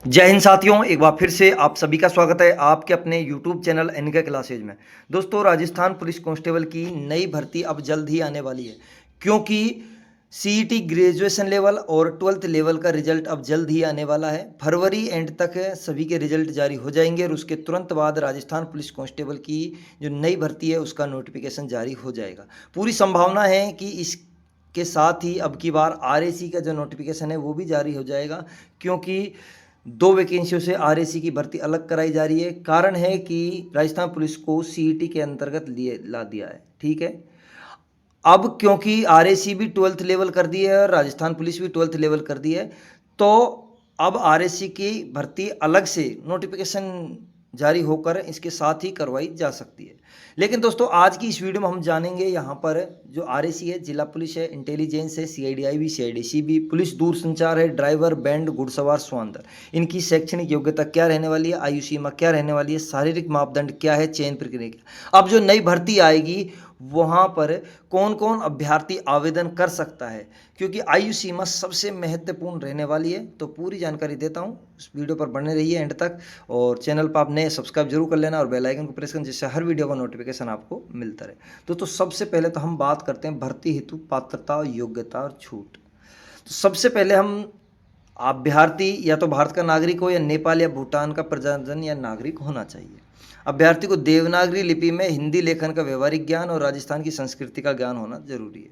जय हिंद साथियों, एक बार फिर से आप सभी का स्वागत है आपके अपने YouTube चैनल एनके क्लासेज में। दोस्तों, राजस्थान पुलिस कांस्टेबल की नई भर्ती अब जल्द ही आने वाली है, क्योंकि सीईटी ग्रेजुएशन लेवल और 12th लेवल का रिजल्ट अब जल्द ही आने वाला है। फरवरी एंड तक सभी के रिजल्ट जारी हो जाएंगे और उसके तुरंत बाद राजस्थान पुलिस कांस्टेबल की जो नई भर्ती है उसका नोटिफिकेशन जारी हो जाएगा। पूरी संभावना है कि इस के साथ ही अब की बार आरएसी का जो नोटिफिकेशन है वो भी जारी हो जाएगा, क्योंकि 2 वैकेंसियों से आरएसी की भर्ती अलग कराई जा रही है। कारण है कि राजस्थान पुलिस को सीईटी के अंतर्गत लिए ला दिया है। ठीक है, अब क्योंकि आरएसी भी 12th लेवल कर दी है और राजस्थान पुलिस भी 12th लेवल कर दी है, तो अब आरएसी की भर्ती अलग से नोटिफिकेशन जारी होकर इसके साथ ही करवाई जा सकती है। लेकिन दोस्तों, आज की इस वीडियो में हम जानेंगे यहाँ पर जो आरएसी है, जिला पुलिस है, इंटेलिजेंस है, सीआईडीआई भी, सीआईडीसी भी, पुलिस दूरसंचार है, ड्राइवर, बैंड, घुड़सवार, स्वानदल, इनकी शैक्षणिक योग्यता क्या रहने वाली है, आयु सीमा क्या रहने वाली है, शारीरिक मापदंड क्या है, चयन प्रक्रिया क्या। अब जो नई भर्ती आएगी वहाँ पर कौन कौन अभ्यर्थी आवेदन कर सकता है, क्योंकि आयु सीमा सबसे महत्वपूर्ण रहने वाली है। तो पूरी जानकारी देता हूँ, इस वीडियो पर बने रहिए एंड तक, और चैनल पर आप नए सब्सक्राइब जरूर कर लेना और बेल आइकन को प्रेस करना, जिससे हर वीडियो का नोटिफिकेशन आपको मिलता रहे। तो सबसे पहले तो हम बात करते हैं भर्ती हेतु पात्रता, योग्यता और छूट। तो सबसे पहले हम अभ्यर्थी या तो भारत का नागरिक हो या नेपाल या भूटान का प्रजनन या नागरिक होना चाहिए। अभ्यर्थी को देवनागरी लिपि में हिंदी लेखन का व्यवहारिक ज्ञान और राजस्थान की संस्कृति का ज्ञान होना जरूरी है।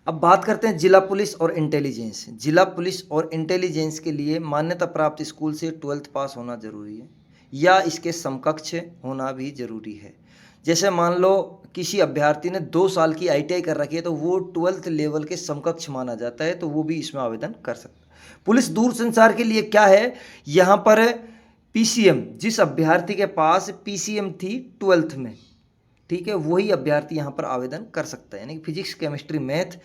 अब बात करते हैं जिला पुलिस और इंटेलिजेंस। जिला पुलिस और इंटेलिजेंस के लिए मान्यता प्राप्त स्कूल से 12th पास होना जरूरी है या इसके समकक्ष होना भी जरूरी है। जैसे मान लो किसी अभ्यर्थी ने 2 साल की आईटीआई कर रखी है तो वो 12th लेवल के समकक्ष माना जाता है, तो वो भी इसमें आवेदन कर सकता है। पुलिस दूरसंचार के लिए क्या है, यहाँ पर पीसीएम, जिस अभ्यर्थी के पास पीसीएम थी 12th में, ठीक है, वही अभ्यर्थी यहाँ पर आवेदन कर सकता है, यानी कि फिजिक्स, केमिस्ट्री, मैथ।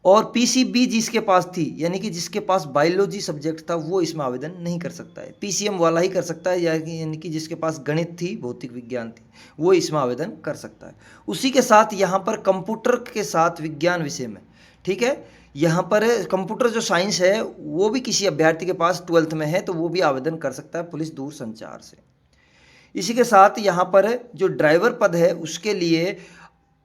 और पीसीबी जिसके पास थी, यानी कि जिसके पास बायोलॉजी सब्जेक्ट था, वो इसमें आवेदन नहीं कर सकता है। पीसीएम वाला ही कर सकता है, यानी कि जिसके पास गणित थी, भौतिक विज्ञान थी, वो इसमें आवेदन कर सकता है। उसी के साथ यहाँ पर कंप्यूटर के साथ विज्ञान विषय में, ठीक है, यहाँ पर कंप्यूटर जो साइंस है वो भी किसी अभ्यर्थी के पास 12th में है तो वो भी आवेदन कर सकता है पुलिस दूरसंचार से। इसी के साथ यहाँ पर जो ड्राइवर पद है उसके लिए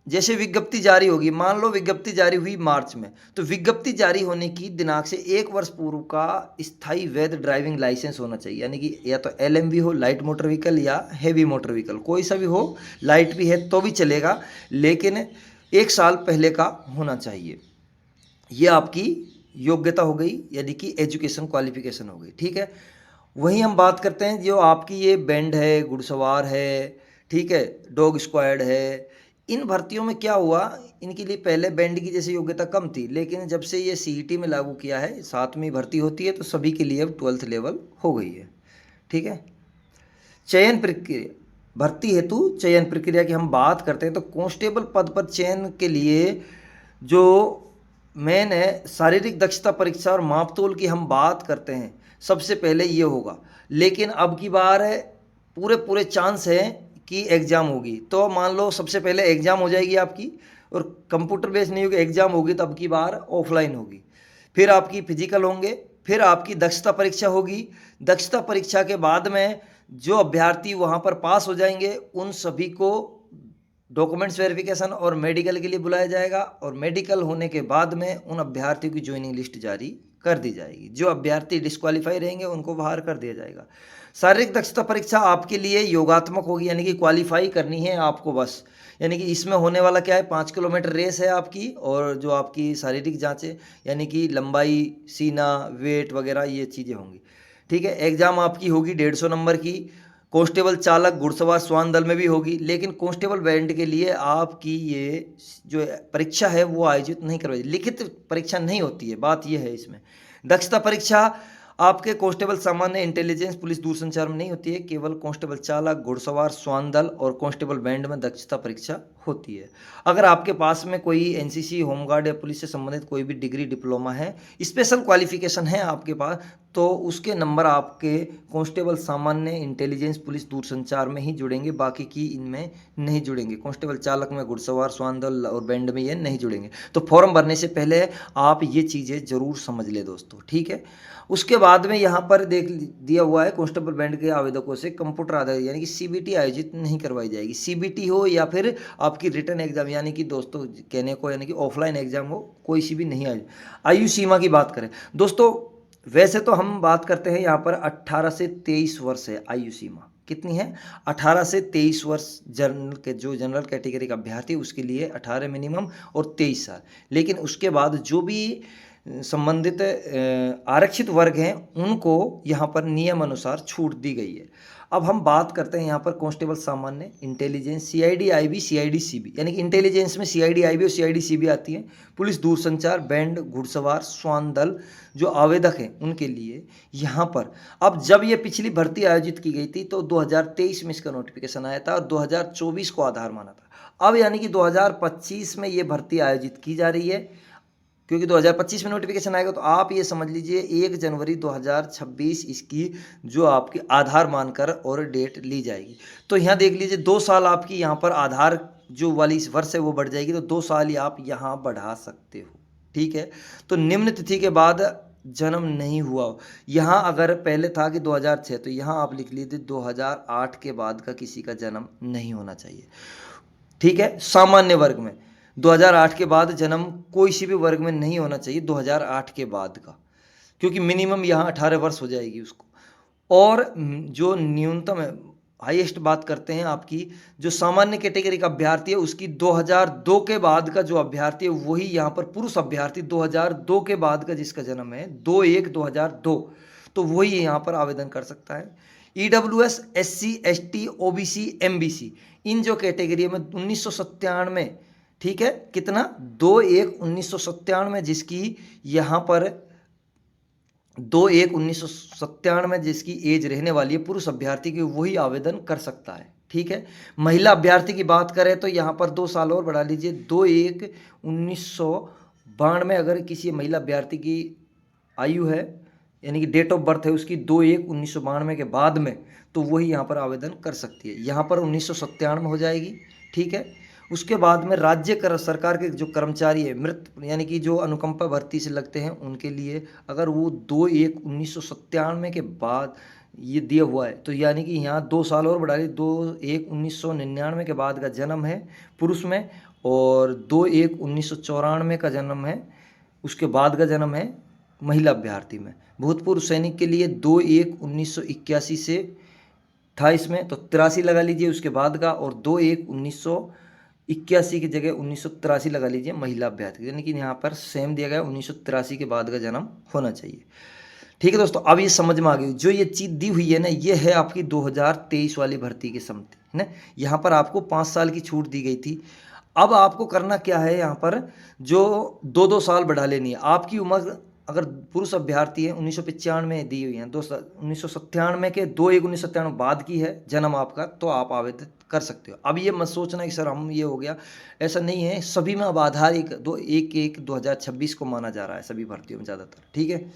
जैसे विज्ञप्ति जारी होगी, मान लो विज्ञप्ति जारी हुई मार्च में, तो विज्ञप्ति जारी होने की दिनांक से 1 वर्ष पूर्व का स्थायी वैध ड्राइविंग लाइसेंस होना चाहिए, यानी कि या तो एलएमवी हो, लाइट मोटर व्हीकल, या हैवी मोटर व्हीकल, कोई सा भी हो। लाइट भी है तो भी चलेगा, लेकिन 1 साल पहले का होना चाहिए। ये आपकी योग्यता हो गई, यानी कि एजुकेशन क्वालिफिकेशन हो गई। ठीक है, वहीं हम बात करते हैं जो आपकी ये बैंड है, घुड़सवार है, ठीक है, डॉग स्क्वाड है। इन भर्तियों में क्या हुआ, इनके लिए पहले बैंड की जैसे योग्यता कम थी, लेकिन जब से ये सीईटी में लागू किया है, 7वीं भर्ती होती है, तो सभी के लिए अब 12th लेवल हो गई है। ठीक है, चयन प्रक्रिया, भर्ती हेतु चयन प्रक्रिया की हम बात करते हैं तो कांस्टेबल पद पर चयन के लिए जो मेन है शारीरिक दक्षता परीक्षा और मापतोल की हम बात करते हैं, सबसे पहले ये होगा। लेकिन अब की बार पूरे पूरे चांस है कि एग्ज़ाम होगी, तो मान लो सबसे पहले एग्ज़ाम हो जाएगी आपकी, और कंप्यूटर बेस्ड नहीं होगी, एग्ज़ाम होगी तो अब की बार ऑफलाइन होगी। फिर आपकी फिजिकल होंगे, फिर आपकी दक्षता परीक्षा होगी। दक्षता परीक्षा के बाद में जो अभ्यर्थी वहाँ पर पास हो जाएंगे उन सभी को डॉक्यूमेंट्स वेरिफिकेशन और मेडिकल के लिए बुलाया जाएगा, और मेडिकल होने के बाद में उन अभ्यर्थियों की ज्वाइनिंग लिस्ट जारी कर दी जाएगी। जो अभ्यर्थी डिस्क्वालीफाई रहेंगे उनको बाहर कर दिया जाएगा। शारीरिक दक्षता परीक्षा आपके लिए योगात्मक होगी, यानी कि क्वालिफाई करनी है आपको बस। यानी कि इसमें होने वाला क्या है, 5 किलोमीटर रेस है आपकी, और जो आपकी शारीरिक जाँचें, यानी कि लंबाई, सीना, वेट वगैरह ये चीज़ें होंगी। ठीक है, एग्ज़ाम आपकी होगी 150 नंबर की। कांस्टेबल चालक, घुड़सवार, श्वान दल में भी होगी, लेकिन कांस्टेबल बैंड के लिए आपकी ये जो परीक्षा है वो आयोजित नहीं करवाई, लिखित परीक्षा नहीं होती है, बात ये है इसमें। दक्षता परीक्षा आपके कांस्टेबल सामान्य, इंटेलिजेंस, पुलिस दूरसंचार में नहीं होती है, केवल कांस्टेबल चालक, घुड़सवार, श्वान दल और कांस्टेबल बैंड में दक्षता परीक्षा होती है। अगर आपके पास में कोई एनसीसी, होमगार्ड या पुलिस से संबंधित कोई भी डिग्री, डिप्लोमा है, स्पेशल क्वालिफिकेशन है आपके पास, तो उसके नंबर आपके कांस्टेबल सामान्य, इंटेलिजेंस, पुलिस, दूरसंचार में ही जुड़ेंगे, बाकी की इनमें नहीं जुड़ेंगे। कांस्टेबल चालक में, घुड़सवार, श्वान दल और बैंड में ये नहीं जुड़ेंगे। तो फॉर्म भरने से पहले आप ये चीज़ें ज़रूर समझ ले दोस्तों, ठीक है। उसके बाद में यहाँ पर देख दिया हुआ है, कांस्टेबल बैंड के आवेदकों से कंप्यूटर आधारित यानी कि सीबीटी आयोजित नहीं करवाई जाएगी। सीबीटी हो या फिर आपकी रिटन एग्जाम यानी कि दोस्तों कहने को यानी कि ऑफलाइन एग्जाम हो, कोई सी भी नहीं आए। आयु सीमा की बात करें दोस्तों, वैसे तो हम बात करते हैं यहाँ पर 18 से 23 वर्ष है आयु सीमा। कितनी है? 18 से 23 वर्ष जनरल के, जो जनरल कैटेगरी का अभ्यर्थी उसके लिए 18 मिनिमम और 23 साल। लेकिन उसके बाद जो भी संबंधित आरक्षित वर्ग हैं उनको यहाँ पर नियम अनुसार छूट दी गई है। अब हम बात करते हैं यहाँ पर कांस्टेबल सामान्य, intelligence, CID IB, CID CB, यानी कि इंटेलिजेंस में सीआईडी आईबी और सीआईडी सीबी आती है। पुलिस, दूरसंचार, बैंड, घुड़सवार, श्वान दल जो आवेदक हैं उनके लिए यहाँ पर, अब जब ये पिछली भर्ती आयोजित की गई थी तो 2023 में इसका नोटिफिकेशन आया था और 2024 को आधार माना था। अब यानी कि 2025 में ये भर्ती आयोजित की जा रही है, क्योंकि 2025 में नोटिफिकेशन आएगा तो आप ये समझ लीजिए 1 जनवरी 2026 इसकी जो आपकी आधार मानकर और डेट ली जाएगी। तो यहाँ देख लीजिए 2 साल आपकी यहाँ पर आधार जो वाली वर्ष है वो बढ़ जाएगी, तो 2 साल ही आप यहाँ बढ़ा सकते हो, ठीक है। तो निम्न तिथि के बाद जन्म नहीं हुआ, यहाँ अगर पहले था कि 2006 तो यहाँ आप लिख लीजिए 2008 के बाद का किसी का जन्म नहीं होना चाहिए, ठीक है। सामान्य वर्ग में 2008 के बाद जन्म कोई सी भी वर्ग में नहीं होना चाहिए 2008 के बाद का, क्योंकि मिनिमम यहाँ 18 वर्ष हो जाएगी उसको। और जो न्यूनतम है, हाईएस्ट बात करते हैं आपकी जो सामान्य कैटेगरी का अभ्यर्थी है उसकी 2002 के बाद का जो अभ्यर्थी है वही यहाँ पर पुरुष अभ्यर्थी 2002 के बाद का जिसका जन्म है 2/1/2002, तो वही यहाँ पर आवेदन कर सकता है। EWS, SC, ST, OBC, MBC, इन जो कैटेगरी में 1997, ठीक है, कितना 2/1/1997 जिसकी यहाँ पर 2/1/1997 जिसकी एज रहने वाली है पुरुष अभ्यर्थी की, वही आवेदन कर सकता है, ठीक है। महिला अभ्यर्थी की बात करें तो यहाँ पर 2 साल और बढ़ा लीजिए, 2/1/1992 अगर किसी महिला अभ्यर्थी की आयु है यानी कि डेट ऑफ बर्थ है उसकी 2/1/1992 के बाद में, तो वही यहाँ पर आवेदन कर सकती है। यहाँ पर 1997 हो जाएगी, ठीक है। उसके बाद में राज्य सरकार के जो कर्मचारी है मृत यानी कि जो अनुकंपा भर्ती से लगते हैं उनके लिए अगर वो 2/1/1997 के बाद ये दिया हुआ है तो यानी कि यहाँ 2 साल और बढ़ा ली, 2/1/1999 के बाद का जन्म है पुरुष में और 2/1/1994 का जन्म है उसके बाद का जन्म है महिला अभ्यर्थी में। भूतपूर्व सैनिक के लिए 2/1/1981 से 28 में, तो 83 लगा लीजिए उसके बाद का, और 2/1/1981 की जगह 1983 लगा लीजिए महिला अभ्यर्थी, यानी कि यहाँ पर सेम दिया गया 1983 के बाद का जन्म होना चाहिए, ठीक है दोस्तों। अब ये समझ में आ गई, जो ये चीज़ दी हुई है ना, ये है आपकी 2023 वाली भर्ती की सम्मति है ना। यहाँ पर आपको 5 साल की छूट दी गई थी। अब आपको करना क्या है, यहाँ पर जो 2-2 साल बढ़ा लेनी है। आपकी उम्र अगर पुरुष अभ्यर्थी है 1995 में दी हुई है, 1997 के 2/1/1997 बाद की है जन्म आपका, तो आप आवेदन कर सकते हो। अब ये मत सोचना कि सर हम ये हो गया, ऐसा नहीं है। सभी में अब आधार 1/1/2026 को माना जा रहा है सभी भर्तियों में ज़्यादातर, ठीक है।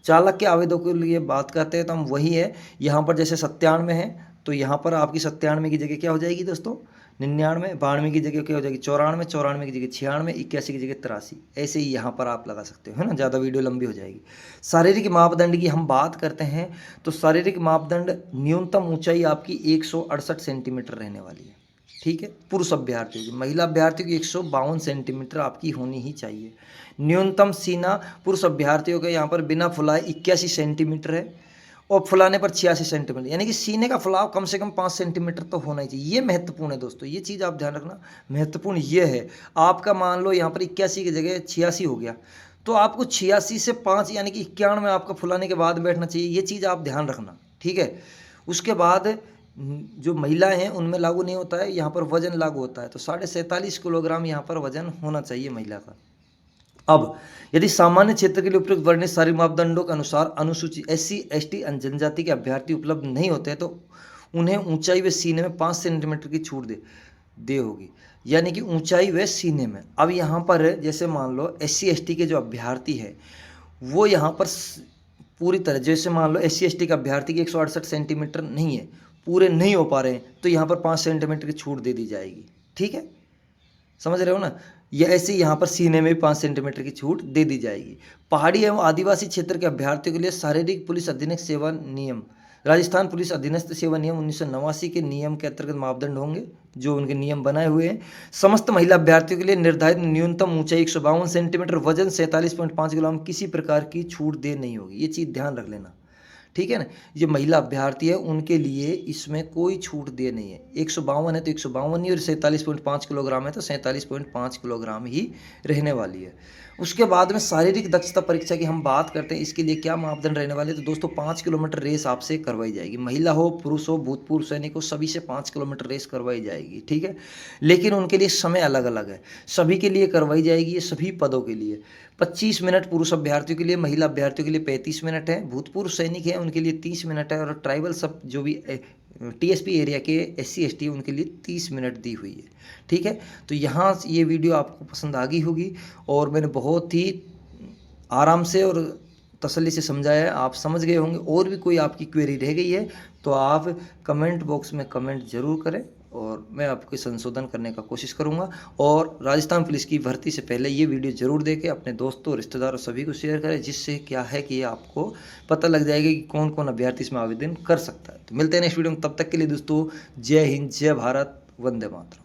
चालक के आवेदकों के लिए बात करते हैं तो हम वही है, यहाँ पर जैसे 97 है तो यहाँ पर आपकी 97 की जगह क्या हो जाएगी दोस्तों 99, 92 की जगह क्या हो जाएगी 94, 94 की जगह 96, 81 की जगह 83, ऐसे ही यहाँ पर आप लगा सकते हो, है ना। ज़्यादा वीडियो लंबी हो जाएगी। शारीरिक मापदंड की हम बात करते हैं तो शारीरिक मापदंड न्यूनतम ऊंचाई आपकी 168 सेंटीमीटर रहने वाली है, ठीक है, पुरुष अभ्यर्थी की। महिला अभ्यर्थी की 152 सेंटीमीटर आपकी होनी ही चाहिए। न्यूनतम सीना पुरुष अभ्यर्थियों के यहाँ पर बिना फुलाए 81 सेंटीमीटर है और फुलाने पर 86 सेंटीमीटर, यानी कि सीने का फुलाव कम से कम 5 सेंटीमीटर तो होना ही चाहिए। ये महत्वपूर्ण है दोस्तों, ये चीज़ आप ध्यान रखना, महत्वपूर्ण ये है। आपका मान लो यहाँ पर 81 की जगह 86 हो गया तो आपको 86 से 5 यानी कि 91 में आपका फुलाने के बाद बैठना चाहिए, ये चीज़ आप ध्यान रखना, ठीक है। उसके बाद जो महिलाएं हैं उनमें लागू नहीं होता है, यहाँ पर वजन लागू होता है, तो 47.5 किलोग्राम यहाँ पर वजन होना चाहिए महिला का। अब यदि सामान्य क्षेत्र के लिए उपयुक्त वर्णित शारीरिक मापदंडों के अनुसार अनुसूचित SC ST जनजाति के अभ्यर्थी उपलब्ध नहीं होते हैं तो उन्हें ऊंचाई व सीने में 5 सेंटीमीटर की छूट दे। दे होगी, यानी कि ऊंचाई व सीने में। अब यहाँ पर जैसे मान लो SC ST के जो अभ्यर्थी है वो यहाँ पर पूरी तरह, जैसे मान लो SC ST का अभ्यर्थी की 168 सेंटीमीटर नहीं है, पूरे नहीं हो पा रहे हैं, तो यहाँ पर 5 सेंटीमीटर की छूट दे दी जाएगी। ठीक है, समझ रहे हो ना। ये ऐसे यहाँ पर सीने में भी 5 सेंटीमीटर की छूट दे दी जाएगी। पहाड़ी एवं आदिवासी क्षेत्र के अभ्यर्थियों के लिए शारीरिक पुलिस अधीनस्थ सेवा नियम, राजस्थान पुलिस अधीनस्थ सेवा नियम 1989 के नियम के अंतर्गत मापदंड होंगे, जो उनके नियम बनाए हुए हैं। समस्त महिला अभ्यर्थियों के लिए निर्धारित न्यूनतम ऊंचाई 152 सेंटीमीटर, वजन 47.5 किलोग्राम, किसी प्रकार की छूट दे नहीं होगी। ये चीज़ ध्यान रख लेना, ठीक है ना। ये महिला अभ्यर्थी है उनके लिए इसमें कोई छूट दे नहीं है। 152 है तो 152 ही, और 47.5 किलोग्राम है तो 47.5 किलोग्राम ही रहने वाली है। उसके बाद में शारीरिक दक्षता परीक्षा की हम बात करते हैं, इसके लिए क्या मापदंड रहने वाले, तो दोस्तों 5 किलोमीटर रेस आपसे करवाई जाएगी। महिला हो, पुरुष हो, भूतपूर्व सैनिक हो, सभी से 5 किलोमीटर रेस करवाई जाएगी। ठीक है, लेकिन उनके लिए समय अलग अलग है, सभी के लिए करवाई जाएगी, ये सभी पदों के लिए। 25 मिनट पुरुष अभ्यर्थियों के लिए, महिला अभ्यर्थियों के लिए 35 मिनट है, भूतपूर्व सैनिक है उनके लिए 30 मिनट है, और ट्राइबल सब जो भी TSP एरिया के SC ST उनके लिए 30 मिनट दी हुई है। ठीक है, तो यहाँ ये वीडियो आपको पसंद आ गई होगी, और मैंने बहुत ही आराम से और तसल्ली से समझाया है, आप समझ गए होंगे। और भी कोई आपकी क्वेरी रह गई है तो आप कमेंट बॉक्स में कमेंट जरूर करें, और मैं आपके संशोधन करने का कोशिश करूंगा। और राजस्थान पुलिस की भर्ती से पहले ये वीडियो जरूर देखें, अपने दोस्तों, रिश्तेदारों, सभी को शेयर करें, जिससे क्या है कि आपको पता लग जाएगा कि कौन कौन अभ्यर्थी इसमें आवेदन कर सकता है। तो मिलते हैं नेक्स्ट वीडियो में, तब तक के लिए दोस्तों जय हिंद, जय भारत, वंदे मातरम।